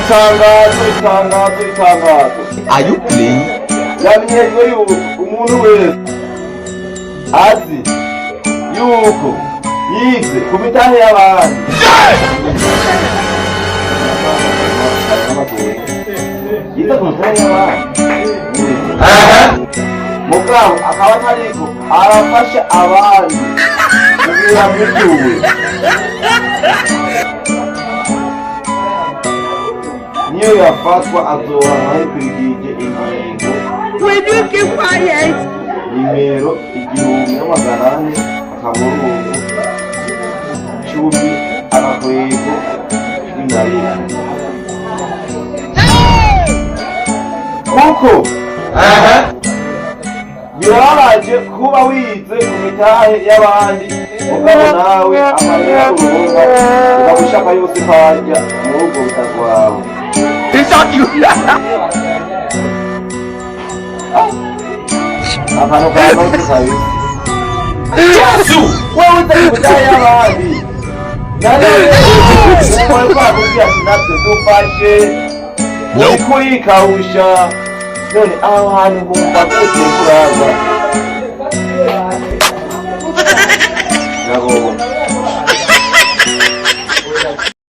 itangazo. Are you playing? Yamenyeshwe yuko umuntu wese azi yuko yize ku mitahe y'abandi yize ku mitahe y'abandi mugabo akaba atariko arafasha abandi kugira mwijuwe niyo yafatwa azohanwa hikwigije ingingo. Will you keep quiet? Nimero 1080 akaburungu 10 agakwego n'indarira kuko birabaje kuba wize ku mitahe y'abandi mugabo nawe amarira urunga ukabushaka yose kajya mu rugo rutagwawe. Akantu kawe kabi wewe utakutana y'abandi nane wewe kwakubwira sinatwe dufashe uri kurikawusha none aho hantu ngumva gute kurara